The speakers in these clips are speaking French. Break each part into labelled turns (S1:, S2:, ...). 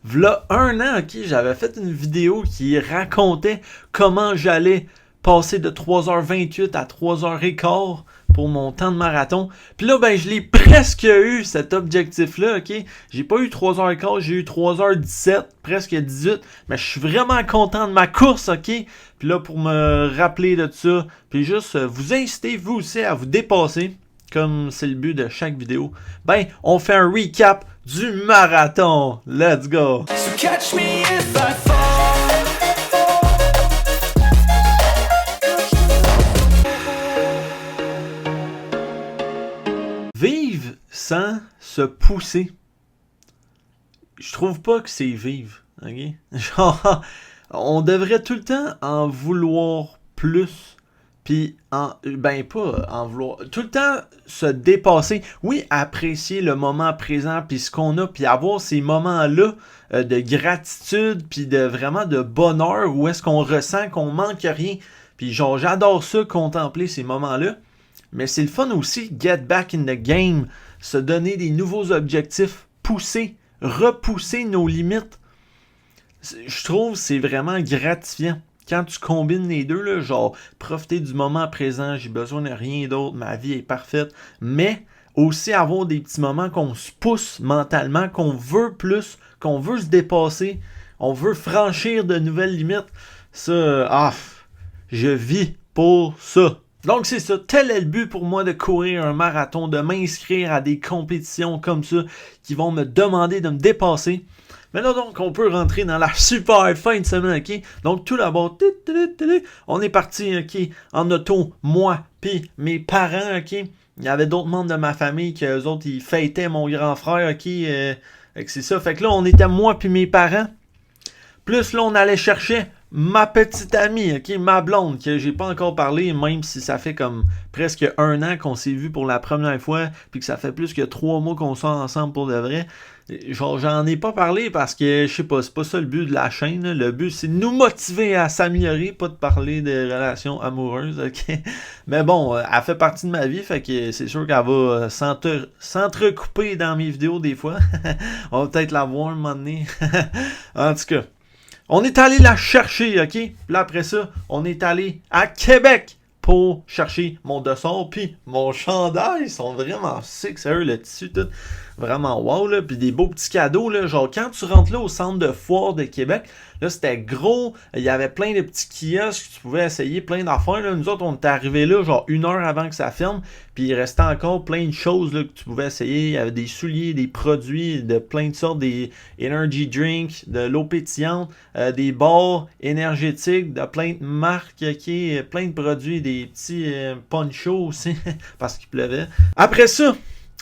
S1: v'là un an, ok, j'avais fait une vidéo qui racontait comment j'allais passer de 3h28 à 3h15 pour mon temps de marathon. Puis là, ben, je l'ai presque eu, cet objectif-là, ok? J'ai pas eu 3h15, j'ai eu 3h17, presque 18. Mais je suis vraiment content de ma course, ok? Puis là, pour me rappeler de ça, puis juste vous inciter, vous aussi, à vous dépasser, comme c'est le but de chaque vidéo, ben, on fait un recap du marathon. Let's go!
S2: So catch me if I fall.
S1: Vivre sans se pousser, je trouve pas que c'est vivre, ok? Genre, on devrait tout le temps en vouloir plus, puis ben pas en vouloir, tout le temps se dépasser. Oui, apprécier le moment présent, puis ce qu'on a, puis avoir ces moments-là de gratitude, puis de vraiment de bonheur, où est-ce qu'on ressent qu'on manque rien. Puis genre, j'adore ça, contempler ces moments-là. Mais c'est le fun aussi, get back in the game, se donner des nouveaux objectifs, pousser, repousser nos limites. Je trouve que c'est vraiment gratifiant. Quand tu combines les deux, là, genre profiter du moment présent, j'ai besoin de rien d'autre, ma vie est parfaite, mais aussi avoir des petits moments qu'on se pousse mentalement, qu'on veut plus, qu'on veut se dépasser, on veut franchir de nouvelles limites. Ça, je vis pour ça. Donc c'est ça, tel est le but pour moi de courir un marathon, de m'inscrire à des compétitions comme ça qui vont me demander de me dépasser. Mais là donc on peut rentrer dans la super fin de semaine, ok? Donc tout d'abord, on est parti, ok, en auto, moi puis mes parents, ok? Il y avait d'autres membres de ma famille qui eux autres ils fêtaient mon grand frère, ok? C'est ça, fait que là on était moi puis mes parents. Plus là on allait chercher ma petite amie, ok, ma blonde, que j'ai pas encore parlé, même si ça fait comme presque un an qu'on s'est vu pour la première fois, puis que ça fait plus que 3 mois qu'on sort ensemble pour de vrai. Genre, j'en ai pas parlé parce que, je sais pas, c'est pas ça le but de la chaîne, là. Le but, c'est de nous motiver à s'améliorer, pas de parler de relations amoureuses, ok? Mais bon, elle fait partie de ma vie, fait que c'est sûr qu'elle va s'entrecouper dans mes vidéos des fois. On va peut-être la voir un moment donné. En tout cas. On est allé la chercher, ok? Puis là, après ça, on est allé à Québec pour chercher mon dossard puis mon chandail. Ils sont vraiment sick, sérieux, le tissu, tout. Vraiment wow, là. Puis des beaux petits cadeaux, là. Genre, quand tu rentres là au centre de foire de Québec, là, c'était gros. Il y avait plein de petits kiosques. Tu pouvais essayer plein d'affaires, là. Nous autres, on est arrivés là, genre 1 heure avant que ça ferme. Puis il restait encore plein de choses, là, que tu pouvais essayer. Il y avait des souliers, des produits de plein de sortes, des energy drinks, de l'eau pétillante, des bars énergétiques, de plein de marques, ok? Plein de produits, des petits ponchos aussi, parce qu'il pleuvait. Après ça,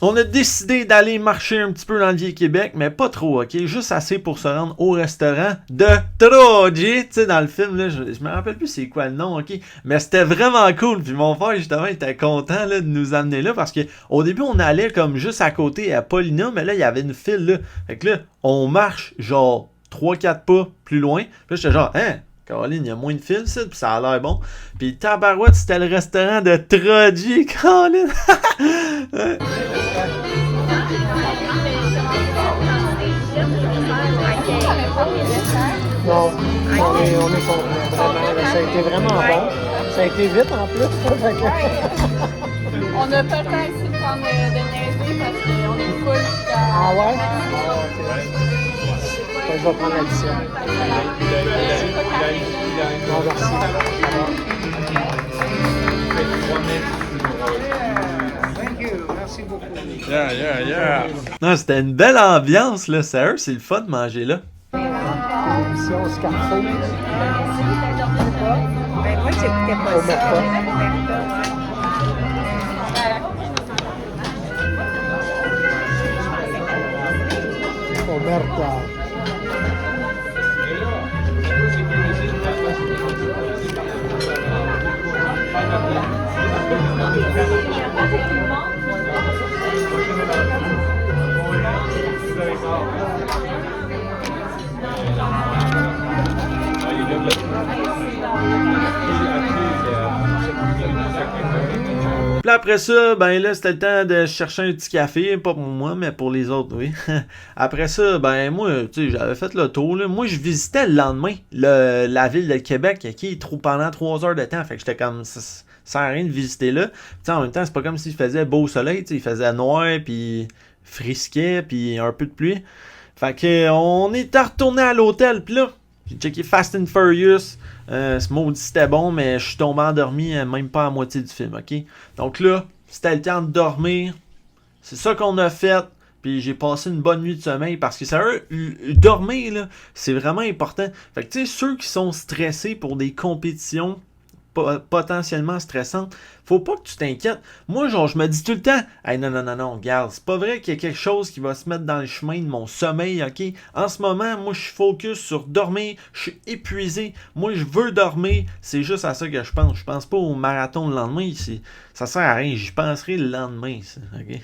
S1: on a décidé d'aller marcher un petit peu dans le Vieux-Québec, mais pas trop, ok? Juste assez pour se rendre au restaurant de Troji, tu sais, dans le film, là, je me rappelle plus c'est quoi le nom, ok? Mais c'était vraiment cool, puis mon frère, justement, était content, là, de nous amener là, parce que au début, on allait comme juste à côté à Paulina, mais là, il y avait une file, là. Fait que là, on marche, genre, 3-4 pas plus loin, puis là, j'étais genre, hein? Caroline, il y a moins de fils, ça, puis ça a l'air bon. Puis tabarouette, c'était le restaurant de Troji, Caroline!
S3: Non, on est content, vraiment. Ça a été vraiment bon. Ça a été vite en plus.
S4: On n'a pas le temps ici de prendre de niaiser parce qu'on est full.
S3: Ah ouais? Je vais prendre l'addition. Non, merci. Merci beaucoup.
S1: Yeah. Non, c'était une belle ambiance, là. Sérieux, c'est le fun de manger là.
S3: Émission Scarfo.
S4: Ben moi, j'écoutais pas ça.
S3: Omerta.
S1: Puis après ça, ben là, c'était le temps de chercher un petit café. Pas pour moi, mais pour les autres, oui. Après ça, ben moi, tu sais, j'avais fait le tour, là. Moi, je visitais le lendemain la ville de Québec, qui pendant 3 heures de temps. Fait que j'étais comme... Ça sert à rien de visiter là. Puis en même temps, c'est pas comme s'il faisait beau soleil, tu sais. Il faisait noir, puis frisquet, puis un peu de pluie. Fait que on était retourné à l'hôtel, puis là, j'ai checké Fast and Furious. Ce maudit c'était bon, mais je suis tombé endormi même pas à moitié du film, ok? Donc là, c'était le temps de dormir. C'est ça qu'on a fait. Puis j'ai passé une bonne nuit de sommeil parce que dormir, là, c'est vraiment important. Fait que tu sais, ceux qui sont stressés pour des compétitions potentiellement stressantes, faut pas que tu t'inquiètes. Moi, genre, je me dis tout le temps, hey, non, regarde, c'est pas vrai qu'il y a quelque chose qui va se mettre dans le chemin de mon sommeil, ok? En ce moment, moi, je suis focus sur dormir, je suis épuisé, moi, je veux dormir, c'est juste à ça que je pense. Je pense pas au marathon le lendemain, ça sert à rien, j'y penserai le lendemain, ça, ok?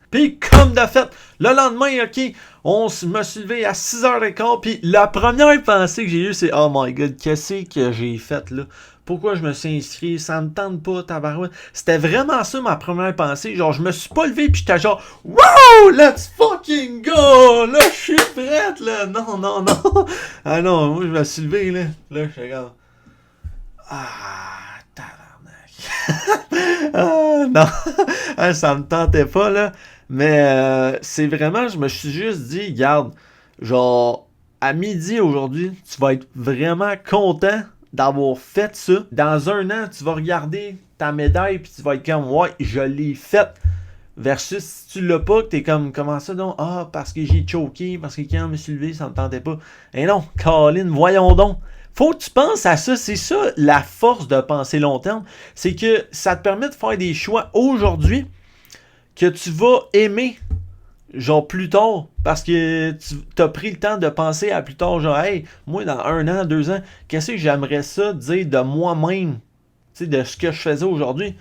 S1: Puis, comme de fait, le lendemain, ok, me suis levé à 6h15, puis la première pensée que j'ai eue, c'est « Oh my God, qu'est-ce que j'ai fait, là? Pourquoi je me suis inscrit? Ça me tente pas, tabarouette. » C'était vraiment ça, ma première pensée. Genre, je me suis pas levé, puis j'étais genre « Wow! Let's fucking go! Là, je suis prête, là! » Non. Ah non, moi, je me suis levé, là. Là, j'étais comme « Ah, tabarnak! » Ah, non! Ça me tentait pas, là. Mais c'est vraiment, je me suis juste dit, regarde, genre, à midi aujourd'hui, tu vas être vraiment content d'avoir fait ça. Dans un an, tu vas regarder ta médaille puis tu vas être comme, ouais, je l'ai faite. Versus si tu l'as pas, que t'es comme, comment ça donc? Ah, parce que j'ai choqué, parce que quand je me suis levé, ça me tentait pas. Eh non, Colin, voyons donc. Faut que tu penses à ça. C'est ça la force de penser long terme. C'est que ça te permet de faire des choix aujourd'hui que tu vas aimer, genre plus tard, parce que tu as pris le temps de penser à plus tard, genre, hey, moi dans 1 an, 2 ans, qu'est-ce que j'aimerais ça dire de moi-même, tu sais, de ce que je faisais aujourd'hui.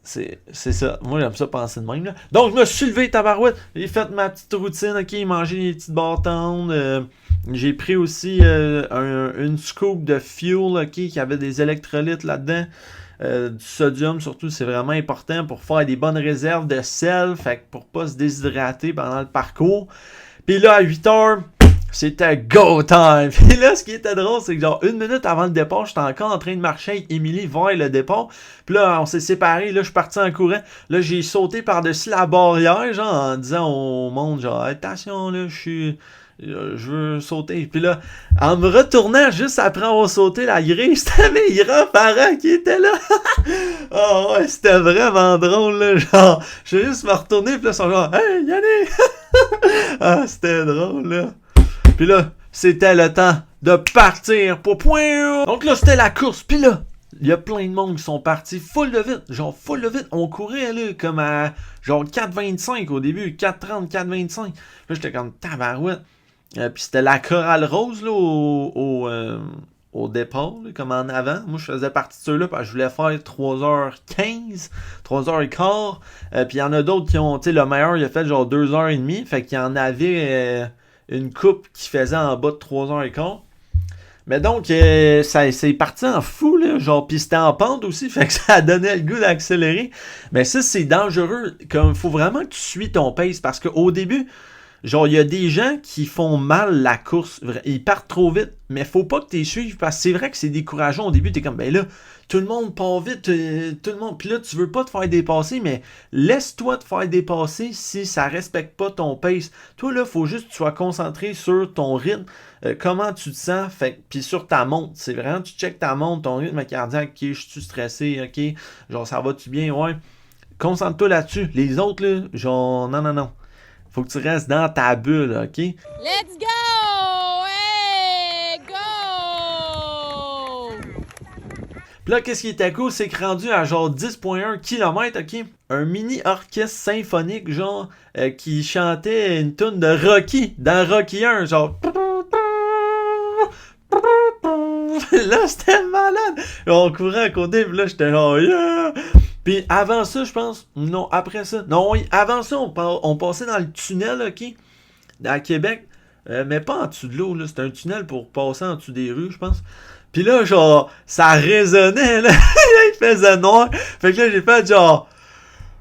S1: C'est ça. Moi, j'aime ça penser de même, là. Donc, je me suis levé, tabarouette. J'ai fait ma petite routine, ok, manger des petites bâtons. J'ai pris aussi une scoop de fuel, ok, qui avait des électrolytes là-dedans. Du sodium surtout, c'est vraiment important pour faire des bonnes réserves de sel, fait que pour pas se déshydrater pendant le parcours. Puis là, à 8h, c'était go time! Puis là, ce qui était drôle, c'est que genre 1 minute avant le départ, j'étais encore en train de marcher avec Émilie vers le départ. Puis là, on s'est séparés, là, je suis parti en courant. Là, j'ai sauté par-dessus la barrière, genre, en disant au monde, genre, attention, là, je veux sauter. Puis là, en me retournant juste après avoir sauté la grille, c'était mes grands-parents qui étaient là. Oh ouais, c'était vraiment drôle, là. Genre, je vais juste me retourner, puis là, ils sont genre, hey, Yannick! Ah, c'était drôle, là. Puis là, c'était le temps de partir pour point. Donc là, c'était la course. Puis là, il y a plein de monde qui sont partis full de vite. Genre, full de vite. On courait, là, comme à genre 4,25 au début. 4,30, 4,25. Là, j'étais comme tabarouette. Puis c'était la chorale rose, là, au départ, là, comme en avant. Moi, je faisais partie de ceux-là parce que je voulais faire 3h15, 3h15. Puis il y en a d'autres qui ont, tu sais, le meilleur, il a fait genre 2h30. Fait qu'il y en avait une coupe qui faisait en bas de 3h15. Mais donc, c'est parti en fou, là, genre, pis c'était en pente aussi, fait que ça donnait le goût d'accélérer. Mais ça, c'est dangereux, comme, faut vraiment que tu suis ton pace, parce qu'au début, genre, il y a des gens qui font mal la course, ils partent trop vite, mais faut pas que tu les suives, parce que c'est vrai que c'est décourageant au début, t'es comme, ben là, tout le monde part vite, tout le monde, pis là, tu veux pas te faire dépasser, mais laisse-toi te faire dépasser si ça respecte pas ton pace. Toi, là, faut juste que tu sois concentré sur ton rythme, comment tu te sens, fait, pis sur ta montre, c'est vraiment, tu checkes ta montre, ton rythme cardiaque, ok, je suis stressé, ok, genre, ça va-tu bien, ouais, concentre-toi là-dessus, les autres, là, genre, non. Faut que tu restes dans ta bulle, ok?
S4: Let's go! Hey, go!
S1: Puis là, qu'est-ce qui était cool, c'est que rendu à genre 10,1 km, ok? Un mini orchestre symphonique, genre, qui chantait une tune de Rocky, dans Rocky 1, genre... Là, c'était malade! On courait à côté, puis là, j'étais genre... Yeah! Puis avant ça, je pense... Non, après ça... Non, oui, avant ça, on passait dans le tunnel, ok? À Québec. Mais pas en dessous de l'eau, là. C'était un tunnel pour passer en dessous des rues, je pense. Puis là, genre, ça résonnait, là. Il faisait noir. Fait que là, j'ai fait genre...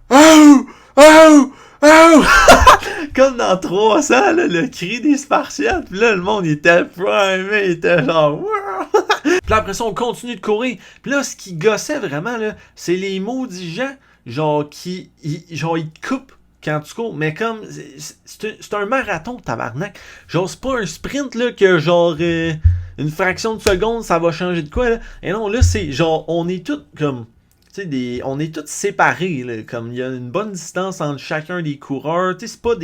S1: Oh! Oh! Oh! Comme dans 300, là, le cri des Spartiates. Puis là, le monde, il était primé, il était genre... Puis là, après ça, on continue de courir. Puis là, ce qui gossait vraiment, là, c'est les maudits gens, genre, genre, ils te coupent quand tu cours. Mais comme, c'est un marathon, tabarnak. Genre, c'est pas un sprint, là, que genre... une fraction de seconde, ça va changer de quoi, là? Et non, là, c'est genre, on est tous comme... Tu sais, on est tous séparés, là, comme il y a une bonne distance entre chacun des coureurs. Tu sais, c'est pas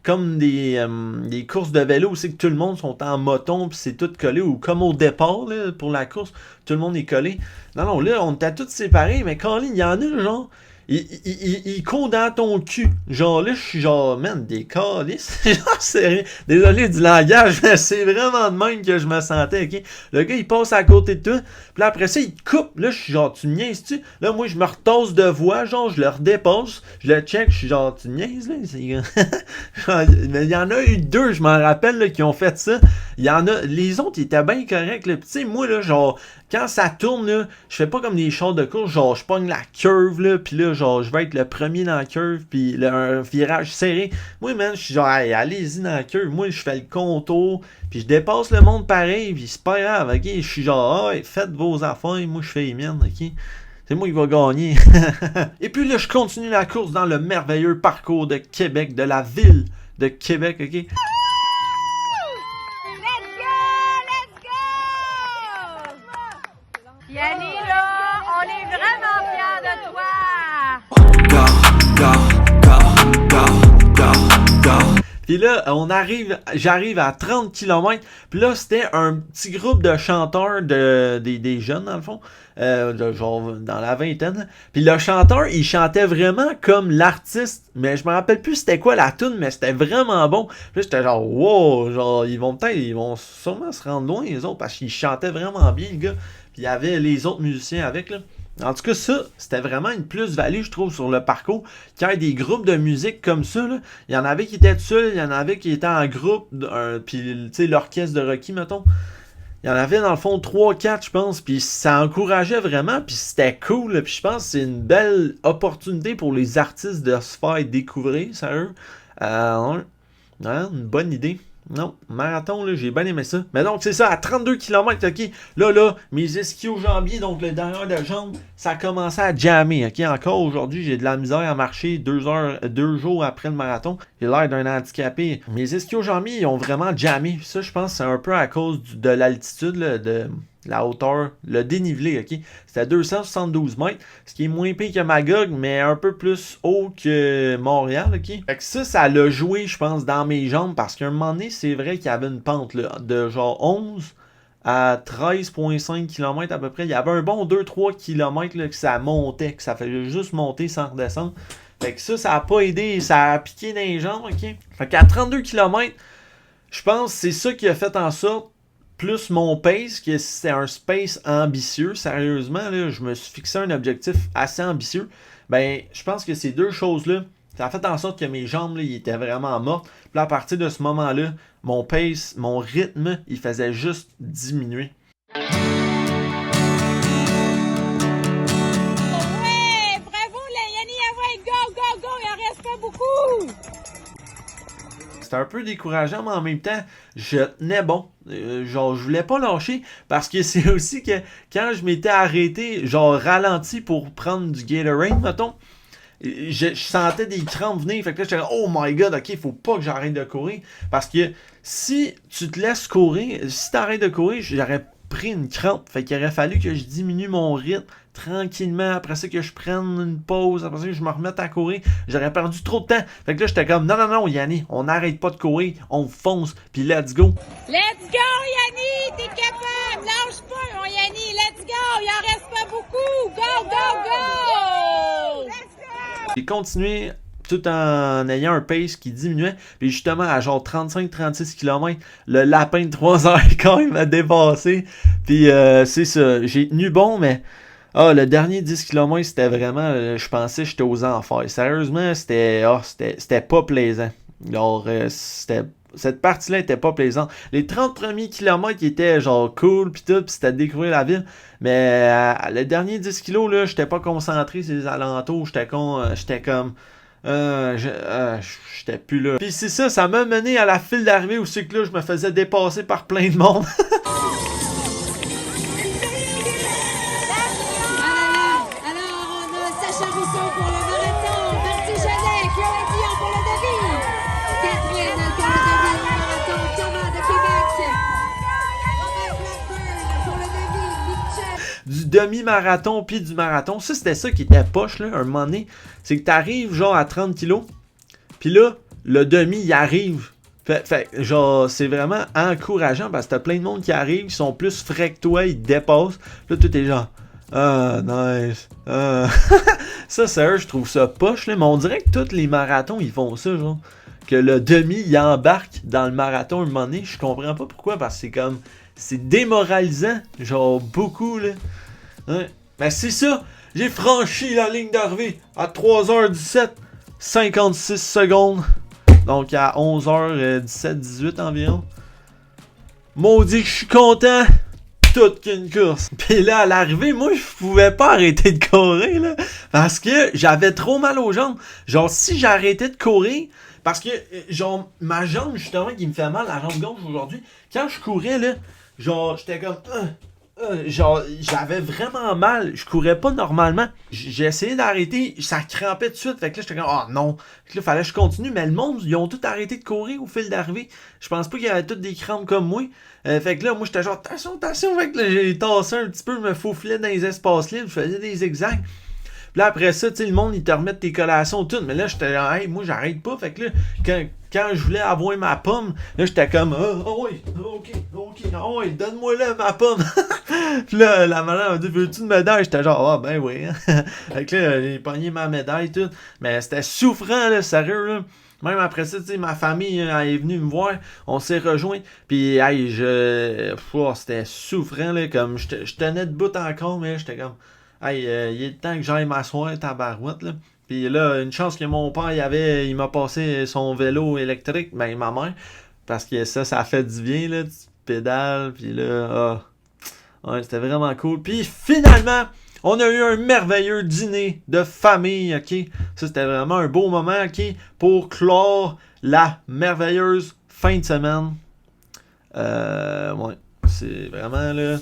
S1: comme des courses de vélo où c'est que tout le monde sont en moton puis c'est tout collé, ou comme au départ, là, pour la course, tout le monde est collé. Non, là, on était tous séparés, mais quand il y en a, genre, il court dans ton cul. Genre, là, je suis genre, man, des calices. Genre, sérieux. Désolé du langage, mais c'est vraiment de même que je me sentais, ok? Le gars, il passe à côté de toi. Puis là, après ça, il te coupe. Là, je suis genre, tu me niaises-tu? Là, moi, je me retasse de voix. Genre, je le redépasse. Je le check. Je suis genre, tu me niaises, là? Mais il y en a eu 2, je m'en rappelle, là, qui ont fait ça. Il y en a. Les autres, ils étaient bien corrects, là. Puis, tu sais, moi, là, genre, quand ça tourne, là, je fais pas comme des chars de course. Genre, je pogne la curve, là. Puis là, genre, je vais être le premier dans la curve. Puis un virage serré. Moi, man, je suis genre, hey, allez-y dans la curve. Moi, je fais le contour. Puis je dépasse le monde pareil. Puis c'est pas grave, ok? Je suis genre, hey, faites vos affaires. Moi, je fais les miennes, ok? C'est moi qui va gagner. Et puis là, je continue la course dans le merveilleux parcours de Québec, de la ville de Québec, ok?
S4: Let's go! Yanni, là, on est vraiment fiers de toi!
S1: Puis là, j'arrive à 30 km. Puis là, c'était un petit groupe de chanteurs, des jeunes, dans le fond. Genre dans la vingtaine. Puis le chanteur, il chantait vraiment comme l'artiste. Mais je me rappelle plus c'était quoi la tune, mais c'était vraiment bon. Puis là, j'étais genre, wow, genre, ils vont sûrement se rendre loin, les autres, parce qu'ils chantaient vraiment bien, le gars. Puis il y avait les autres musiciens avec, là. En tout cas, ça, c'était vraiment une plus-value, je trouve, sur le parcours. Qu'il y ait des groupes de musique comme ça, là. Il y en avait qui étaient tout seuls, il y en avait qui étaient en groupe, puis, tu sais, l'orchestre de Rocky, mettons. Il y en avait, dans le fond, 3-4, je pense, puis ça encourageait vraiment, puis c'était cool, là. Puis je pense que c'est une belle opportunité pour les artistes de se faire découvrir, sérieux. Une bonne idée. Non, marathon, là, j'ai bien aimé ça. Mais donc, c'est ça, à 32 km, ok. Là, mes ischio-jambiers, donc le derrière de jambe, ça a commencé à jammer, ok. Encore aujourd'hui, j'ai de la misère à marcher 2 jours après le marathon. J'ai l'air d'un handicapé. Mes ischio-jambiers, ils ont vraiment jammé. Ça, je pense, c'est un peu à cause de l'altitude, là, de la hauteur, le dénivelé, ok. C'était 272 mètres, ce qui est moins pire que Magog, mais un peu plus haut que Montréal, ok. Fait que ça l'a joué, je pense, dans mes jambes, parce qu'à un moment donné, c'est vrai qu'il y avait une pente, là, de genre 11 à 13,5 km à peu près. Il y avait un bon 2-3 km là, que ça montait, que ça faisait juste monter sans redescendre. Fait que ça a pas aidé, ça a piqué dans les jambes, ok. Fait qu'à 32 km, je pense que c'est ça qui a fait en sorte, plus mon pace, que c'est un space ambitieux. Sérieusement, là, je me suis fixé un objectif assez ambitieux. Ben, je pense que ces deux choses-là, ça a fait en sorte que mes jambes, là, ils étaient vraiment mortes. Puis là, à partir de ce moment-là, mon pace, mon rythme, il faisait juste diminuer.
S4: Ouais! Bravo, Yanni, go! Il en reste pas beaucoup!
S1: C'était un peu décourageant, mais en même temps, je tenais bon. Genre, je voulais pas lâcher, parce que c'est aussi que quand je m'étais arrêté, genre ralenti pour prendre du Gatorade, mettons, je sentais des crampes venir. Fait que là, j'étais oh my god, ok, faut pas que j'arrête de courir. Parce que si tu te laisses courir, si t'arrêtes de courir, j'aurais pris une crampe. Fait qu'il aurait fallu que je diminue mon rythme tranquillement. Après ça, que je prenne une pause. Après ça, que je me remette à courir. J'aurais perdu trop de temps. Fait que là, j'étais comme non, Yanni, on n'arrête pas de courir. On fonce. Puis let's go.
S4: Let's go, Yanni! T'es capable! Lâche pas, mon Yanni! Let's go! Il en reste pas beaucoup! Go!
S1: J'ai continué tout en ayant un pace qui diminuait. Puis justement, à genre 35-36 km, le lapin de 3h15 il m'a dépassé. Puis c'est ça, j'ai tenu bon, mais le dernier 10 km, c'était vraiment, je pensais que j'étais aux enfers. Sérieusement, c'était pas plaisant. Alors, c'était cette partie-là était pas plaisante. Les 30 premiers kilomètres étaient genre cool pis tout, pis c'était de découvrir la ville. Mais le dernier 10 kilos, là, j'étais pas concentré sur les alentours. J'étais comme... j'étais plus là. Pis c'est ça m'a mené à la file d'arrivée où c'est que là, je me faisais dépasser par plein de monde.
S4: Alors, on a Sacha Rousseau pour le marathon, Marty Genet, Chloé Dion pour le demi, Catherine pour le demi au marathon, Thomas de Québec, Robert Blackburn pour le demi, Mitchell.
S1: Du demi-marathon puis du marathon. Ça, c'était ça qui était poche, là, un moment donné. C'est que t'arrives, genre, à 30 kilos. Puis là, le demi, il arrive. Fait genre, c'est vraiment encourageant parce que t'as plein de monde qui arrive, qui sont plus frais que toi, ils te dépassent. Là, tout est genre, ah, nice. Ça, sérieux, je trouve ça poche, là. Mais on dirait que tous les marathons, ils font ça, genre. Que le demi, il embarque dans le marathon un moment donné. Je comprends pas pourquoi, parce que c'est comme... C'est démoralisant, genre beaucoup, là. Ouais. Mais c'est ça, j'ai franchi la ligne d'arrivée à 3h17, 56 secondes. Donc à 11h17, 18 environ. Maudit que je suis content. Toute qu'une course. Puis là, à l'arrivée, moi, je pouvais pas arrêter de courir, là. Parce que j'avais trop mal aux jambes. Genre, si j'arrêtais de courir, parce que, genre, ma jambe, justement, qui me fait mal, la jambe gauche aujourd'hui, quand je courais, là, genre, j'étais comme... genre, j'avais vraiment mal. Je courais pas normalement. J'ai essayé d'arrêter. Ça crampait tout de suite. Fait que là, j'étais comme, oh non. Fait que là, fallait que je continue. Mais le monde, ils ont tous arrêté de courir au fil d'arrivée. Je pense pas qu'il y avait toutes des crampes comme moi. Fait que là, moi, j'étais genre, attention. Fait que là, j'ai tassé un petit peu. Je me faufilais dans les espaces libres. Je faisais des zigzags. Puis là, après ça, tu sais, le monde, ils te remettent tes collations, tout. Mais là, j'étais genre, hey, moi, j'arrête pas. Fait que là, quand je voulais avoir ma pomme, là, j'étais comme, oui, ok, donne-moi là ma pomme. Puis là, la madame m'a dit, veux-tu une médaille? J'étais genre, ah, ben oui. Fait que là, j'ai pogné ma médaille, tout. Mais c'était souffrant, là, sérieux, là. Même après ça, tu sais, ma famille elle est venue me voir, on s'est rejoints, puis hey, c'était souffrant, là, comme je tenais debout encore, mais j'étais comme, hey, il est temps que j'aille m'asseoir, tabarouette, là. Puis là, une chance que mon père, il m'a passé son vélo électrique, ben ma mère, parce que ça fait du bien, là, tu pédales, puis là, ouais, c'était vraiment cool. Puis finalement, on a eu un merveilleux dîner de famille, ok? Ça, c'était vraiment un beau moment, ok? Pour clore la merveilleuse fin de semaine. Ouais, c'est vraiment, là,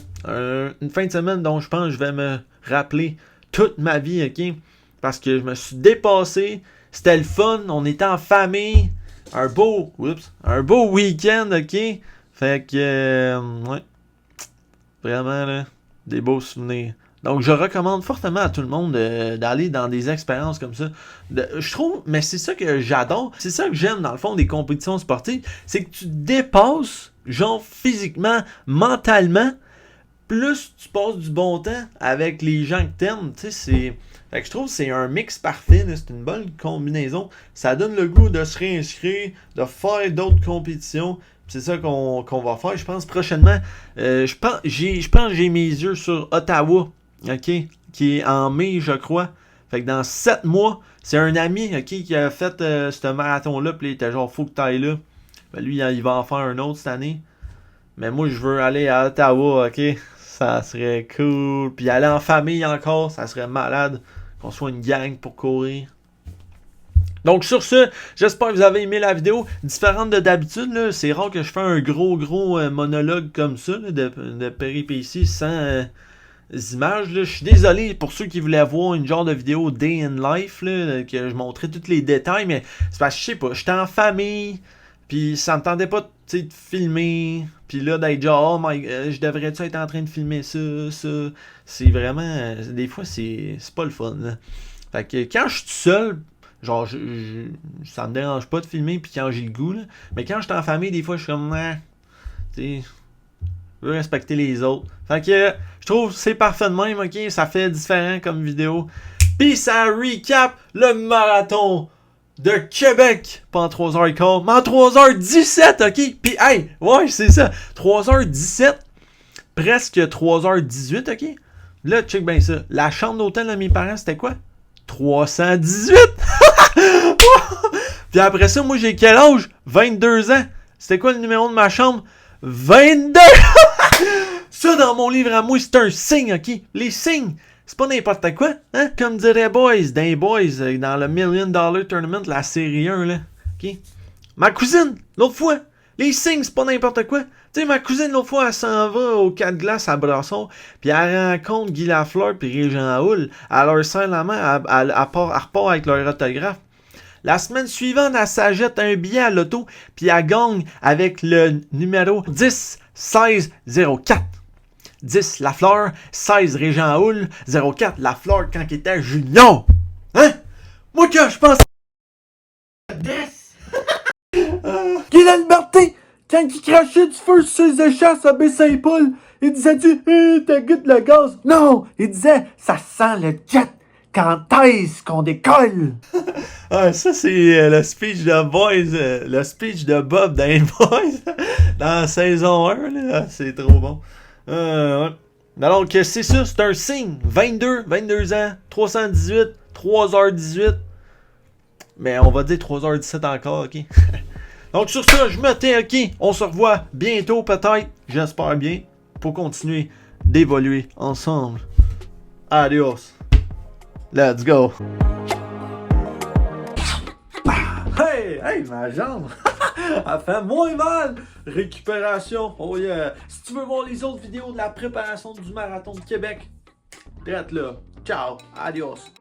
S1: une fin de semaine dont je pense que je vais me rappeler toute ma vie, ok? Parce que je me suis dépassé, c'était le fun, on était en famille, un beau week-end, ok? Fait que, ouais, vraiment, là, des beaux souvenirs. Donc, je recommande fortement à tout le monde d'aller dans des expériences comme ça. Je trouve, mais c'est ça que j'adore, c'est ça que j'aime dans le fond des compétitions sportives, c'est que tu te dépasses, genre physiquement, mentalement, plus tu passes du bon temps avec les gens que t'aimes, tu sais, c'est... Fait que je trouve que c'est un mix parfait, là, c'est une bonne combinaison. Ça donne le goût de se réinscrire, de faire d'autres compétitions. C'est ça qu'on va faire, je pense, prochainement. Je pense que j'ai mes yeux sur Ottawa, ok, qui est en mai, je crois. Fait que dans 7 mois, c'est un ami, ok, qui a fait ce marathon-là, puis il était genre, faut que t'ailles là. Ben, lui, il va en faire un autre cette année. Mais moi, je veux aller à Ottawa, ok. Ça serait cool. Puis aller en famille encore, ça serait malade. Qu'on soit une gang pour courir. Donc sur ce, j'espère que vous avez aimé la vidéo. Différente de d'habitude, là, c'est rare que je fais un gros monologue comme ça, là, de péripéties sans images. Là. Je suis désolé pour ceux qui voulaient voir une genre de vidéo Day in Life, là, que je montrais tous les détails, mais c'est parce que je sais pas, j'étais en famille, puis ça me tentait pas de filmer, puis là d'être genre, oh my, je devrais-tu être en train de filmer ça. C'est vraiment, des fois c'est pas le fun. Là. Fait que quand je suis tout seul, genre, ça me dérange pas de filmer, puis quand j'ai le goût, là. Mais quand je suis en famille, des fois, je suis comme, tu sais, je veux respecter les autres. Fait que, je trouve que c'est parfait de même, ok? Ça fait différent comme vidéo. Puis ça recap le marathon de Québec, pas en 3h15, mais en 3h17, ok? Puis, hey, ouais, c'est ça, 3h17, presque 3h18, ok? Là, check bien ça. La chambre d'hôtel de mes parents, c'était quoi? 318! Puis après ça, moi, j'ai quel âge? 22 ans. C'était quoi le numéro de ma chambre? 22! Ça, dans mon livre à moi, c'est un signe, ok? Les signes, c'est pas n'importe quoi, hein? Comme dirait Boys, dans les Boys, dans le $1 Million Tournament, la série 1, là, ok? Ma cousine, l'autre fois, les signes, c'est pas n'importe quoi. Tu sais, ma cousine, l'autre fois, elle s'en va au 4 glaces à Brasson, puis elle rencontre Guy Lafleur puis Régent Houle. Elle leur serre la main, elle repart avec leur autographe. La semaine suivante, elle s'achète un billet à l'auto, puis elle gagne avec le numéro 10 16 04. 10 Lafleur, 16 Régent Houle, 04 Lafleur quand il était junior. Hein? Moi, quand je pense à 10! Guy Lalberté, quand il crachait du feu sur ses échasses à Baie-Saint-Paul, il disait-tu, t'as goût le gaz? Non! Il disait, ça sent le jet! Quand est-ce qu'on décolle? Ah, ça, c'est le speech de Boys, le speech de Bob dans les Boys, dans la saison 1, là. C'est trop bon. Ouais. Donc, c'est ça, c'est un signe. 22 ans, 318, 3h18. Mais on va dire 3h17 encore, ok? Donc, sur ça, je me tais, ok? On se revoit bientôt, peut-être, j'espère bien, pour continuer d'évoluer ensemble. Adios. Let's go. Hey, ma jambe. Elle fait moins mal. Récupération. Oh yeah. Si tu veux voir les autres vidéos de la préparation du marathon de Québec, traite là. Ciao. Adios.